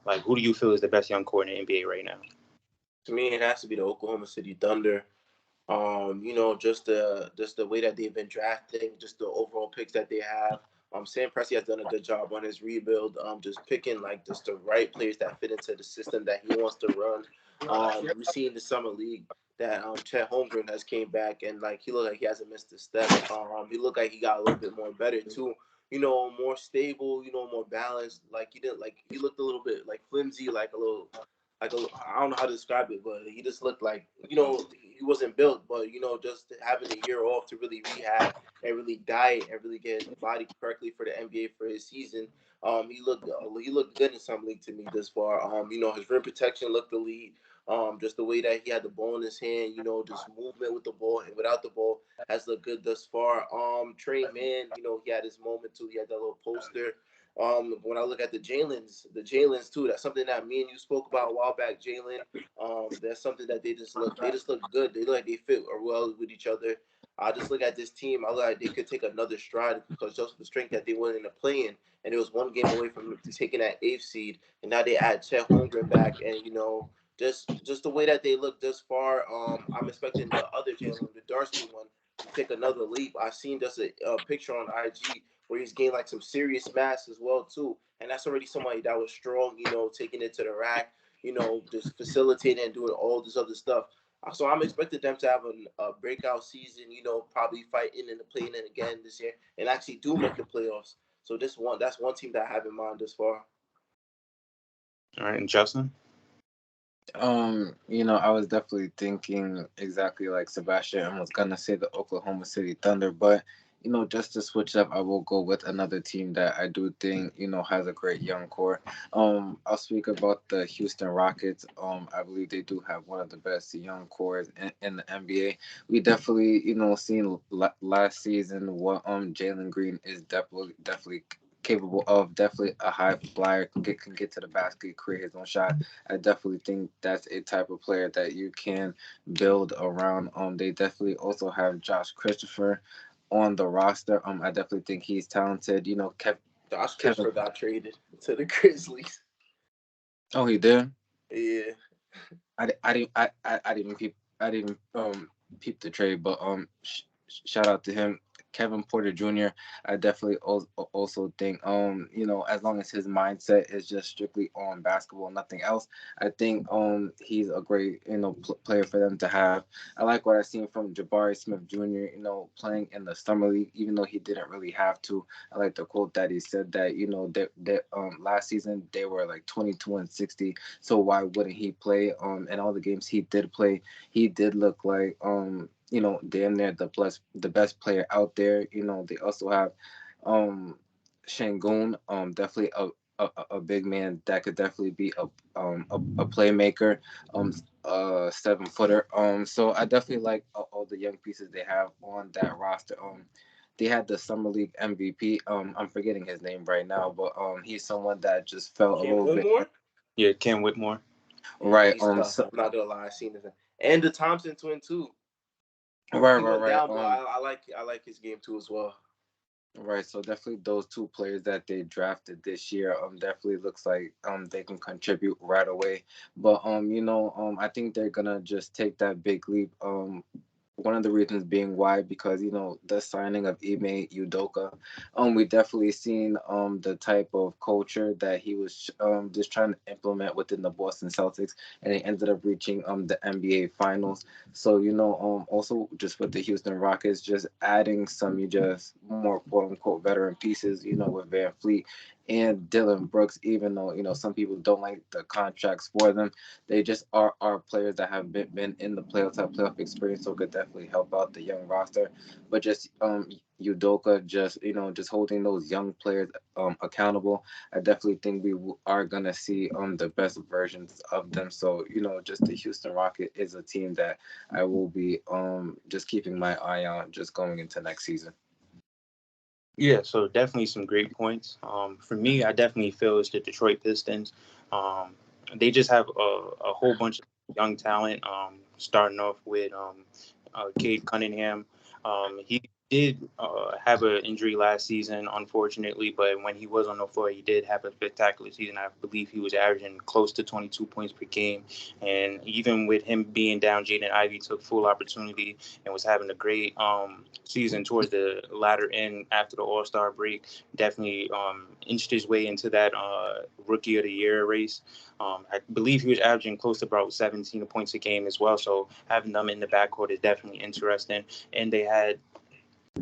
Like, who do you feel is the best young core in the NBA right now? To me, it has to be the Oklahoma City Thunder. Just the way that they've been drafting, just the overall picks that they have. Sam Presti has done a good job on his rebuild. Just picking like just the right players that fit into the system that he wants to run. We see in the summer league that Chet Holmgren has came back and like he looked like he hasn't missed a step. He looked like he got a little bit more better too. More stable. More balanced. Like he didn't like he looked a little bit like flimsy, like a little I don't know how to describe it, but he just looked like he wasn't built, but just having a year off to really rehab and really diet and really get his body correctly for the NBA for his season. He looked good in some league to me this far. His rim protection looked elite. Just the way that he had the ball in his hand, just movement with the ball and without the ball has looked good thus far. Trey Man, he had his moment too. He had that little poster. When I look at the Jalen's too, that's something that me and you spoke about a while back, Jalen. That's something that they just look good. They look like they fit well with each other. I just look at this team. I look like they could take another stride because just the strength that they went into playing, and it was one game away from taking that eighth seed, and now they add Chet Holmgren back, and just the way that they look this far. I'm expecting the other Jalen, the Darcy one, to take another leap. I've seen just a picture on IG where he's gained like some serious mass as well too, and that's already somebody that was strong, taking it to the rack, just facilitating and doing all this other stuff. So I'm expecting them to have a breakout season, probably fighting in the play-in again this year, and actually do make the playoffs. So that's one team that I have in mind this far. All right, and Justin. I was definitely thinking exactly like Sebastian. I was gonna say the Oklahoma City Thunder, but just to switch up, I will go with another team that I do think has a great young core. I'll speak about the Houston Rockets. I believe they do have one of the best young cores in the NBA. We definitely seen last season what Jalen Green is definitely capable of. Definitely a high flyer, can get to the basket, create his own shot. I definitely think that's a type of player that you can build around. They definitely also have Josh Christopher on the roster. I definitely think he's talented. Josh Kevin. Christopher got traded to the Grizzlies. Oh, he did. Yeah, I didn't peep. I didn't peep the trade, but shout out to him. Kevin Porter Jr. I definitely also think as long as his mindset is just strictly on basketball, nothing else, I think he's a great player for them to have. I like what I seen from Jabari Smith Jr. Playing in the summer league, even though he didn't really have to. I like the quote that he said that that last season they were like 22-60, so why wouldn't he play? And all the games he did play, he did look like damn near the best player out there. They also have Shangoon, definitely a big man that could definitely be a playmaker, 7 footer. So I definitely like all the young pieces they have on that roster. They had the summer league MVP. I'm forgetting his name right now, but he's someone that just fell a Cam little bit. Whitmore. Yeah, Ken Whitmore. Yeah, Right. he's tough. So, I'm not gonna lie, I seen it. And the Thompson twin too. right. He Right. went Right. down, but I like his game too as well. Right, so definitely those two players that they drafted this year definitely looks like they can contribute right away. But I think they're gonna just take that big leap. One of the reasons being why, because the signing of Ime Udoka, we definitely seen the type of culture that he was just trying to implement within the Boston Celtics, and they ended up reaching the NBA Finals. So also just with the Houston Rockets, just adding some you just more quote unquote veteran pieces, with Van Fleet and Dylan Brooks. Even though some people don't like the contracts for them, they just are players that have been in the playoffs, have playoff experience, so could definitely help out the young roster. But just Udoka, just holding those young players accountable. I definitely think we are gonna see the best versions of them. So just the Houston Rocket is a team that I will be just keeping my eye on just going into next season. Yeah, so definitely some great points. For me, I definitely feel it's the Detroit Pistons. Um, they just have a whole bunch of young talent. Starting off with Cade Cunningham. He did have an injury last season, unfortunately, but when he was on the floor, he did have a spectacular season. I believe he was averaging close to 22 points per game. And even with him being down, Jaden Ivey took full opportunity and was having a great season towards the latter end after the All Star break. Definitely inched his way into that Rookie of the Year race. I believe he was averaging close to about 17 points a game as well. So having them in the backcourt is definitely interesting. And they had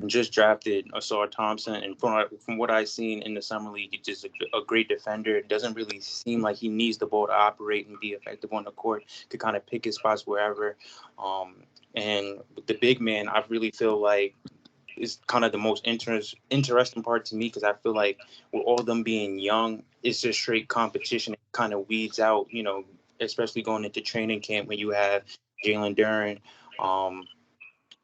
just drafted Asar Thompson, and from what I've seen in the summer league, he's just a great defender. It doesn't really seem like he needs the ball to operate and be effective on the court. Could kind of pick his spots wherever. Um, and with the big man, I really feel like is kind of the most interesting part to me because I feel like with all of them being young, it's just straight competition. It kind of weeds out, especially going into training camp when you have Jalen Duren, um,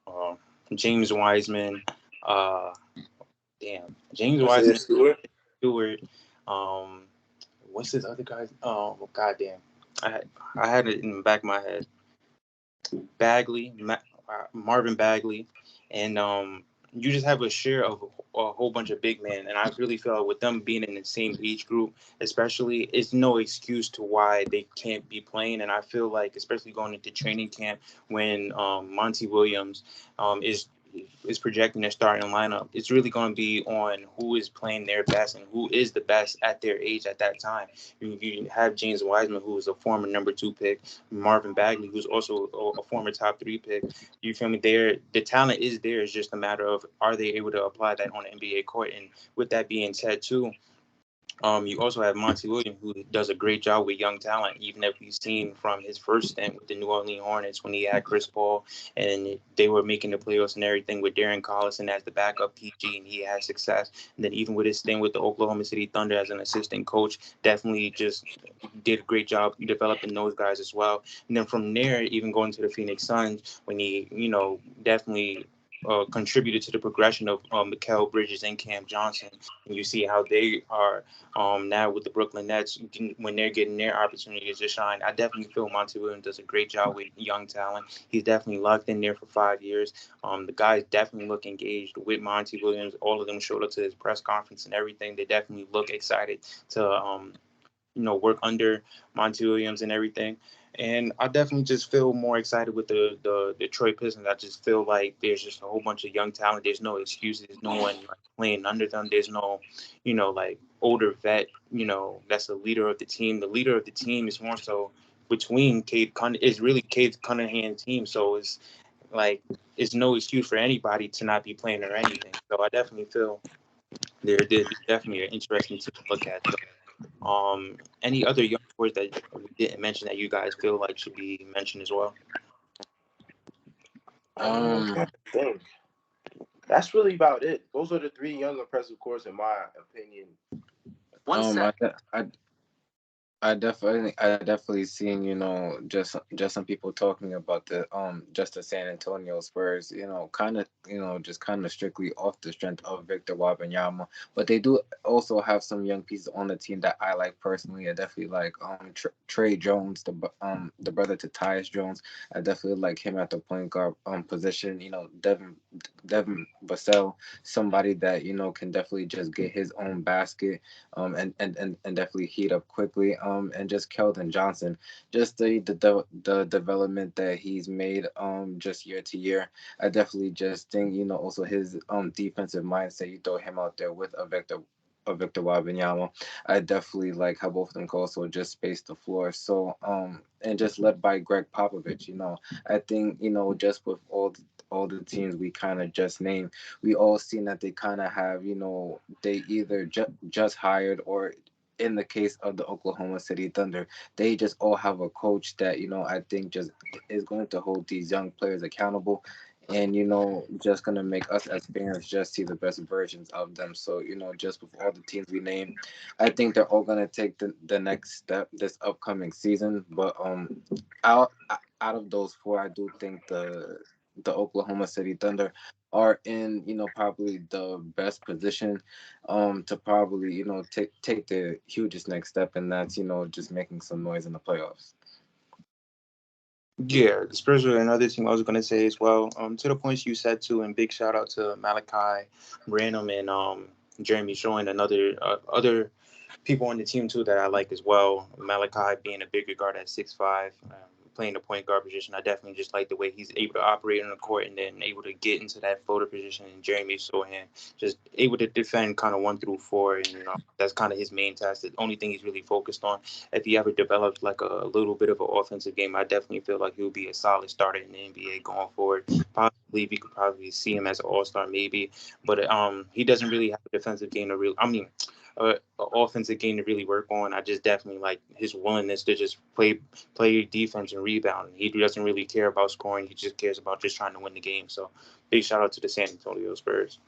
uh, James Wiseman, uh, James Isaiah Wiseman, Stewart. Stewart. Um, what's this other guy? Oh, goddamn. I I had it in the back of my head. Bagley, Marvin Bagley, and you just have a share of a whole bunch of big men. And I really feel with them being in the same age group, especially, it's no excuse to why they can't be playing. And I feel like, especially going into training camp, when Monty Williams is projecting their starting lineup, it's really going to be on who is playing their best and who is the best at their age at that time. You have James Wiseman, who is a former number 2 pick, Marvin Bagley, who's also a former top 3 pick. You feel me? The talent is there. It's just a matter of are they able to apply that on the NBA court. And with that being said, too, you also have Monty Williams, who does a great job with young talent, even if we've seen from his first stint with the New Orleans Hornets when he had Chris Paul and they were making the playoffs and everything with Darren Collison as the backup PG, and he had success. And then even with his stint with the Oklahoma City Thunder as an assistant coach, definitely just did a great job developing those guys as well. And then from there, even going to the Phoenix Suns, when he, definitely contributed to the progression of Mikal Bridges and Cam Johnson. And you see how they are now with the Brooklyn Nets when they're getting their opportunities to shine. I definitely feel Monty Williams does a great job with young talent. He's definitely locked in there for 5 years. The guys definitely look engaged with Monty Williams. All of them showed up to his press conference and everything. They definitely look excited to work under Monty Williams and everything. And I definitely just feel more excited with the Detroit Pistons. I just feel like there's just a whole bunch of young talent. There's no excuses. There's no one like playing under them. There's no, like older vet, that's the leader of the team. The leader of the team is more so between is really Cade Cunningham's team. So it's like it's no excuse for anybody to not be playing or anything. So I definitely feel they're definitely an interesting team to look at. Any other young boys that we didn't mention that you guys feel like should be mentioned as well? I'm Um, trying to think. That's really about it. Those are the three young impressive cores in my opinion. One I, sec. I definitely seen, just some people talking about just the San Antonio Spurs, kind of, just kind of strictly off the strength of Victor Wembanyama, but they do also have some young pieces on the team that I like personally. I definitely like Trey Jones, the brother to Tyus Jones. I definitely like him at the point guard position. Devin Vassell, somebody that can definitely just get his own basket and definitely heat up quickly. And just Keldon Johnson, just the development that he's made just year to year. I definitely just think also his defensive mindset. You throw him out there with a Victor Wembanyama. I definitely like how both of them can also just space the floor. So and just led by Greg Popovich. I think just with all the teams we kind of just named, we all seen that they kind of have they either just hired, or in the case of the Oklahoma City Thunder, they just all have a coach that I think just is going to hold these young players accountable, and just gonna make us as fans just see the best versions of them. So just with all the teams we named, I think they're all gonna take the next step this upcoming season. But out out of those four, I do think the Oklahoma City Thunder are in probably the best position to probably take the hugest next step, and that's just making some noise in the playoffs. Yeah, the Spurs are another team I was going to say as well. To the points you said too, and big shout out to Malachi, Branham, and Jeremy showing another other people on the team too that I like as well. Malachi being a bigger guard at 6'5", playing the point guard position. I definitely just like the way he's able to operate on the court and then able to get into that floater position. And Jeremy Sohan just able to defend kind of 1 through 4, and that's kind of his main task. The only thing he's really focused on. If he ever develops like a little bit of an offensive game, I definitely feel like he'll be a solid starter in the NBA going forward. Possibly, we could probably see him as an all star maybe, but he doesn't really have a defensive game to real. I mean, offensive game to really work on. I just definitely like his willingness to just play defense and rebound. He doesn't really care about scoring. He just cares about just trying to win the game. So big shout out to the San Antonio Spurs.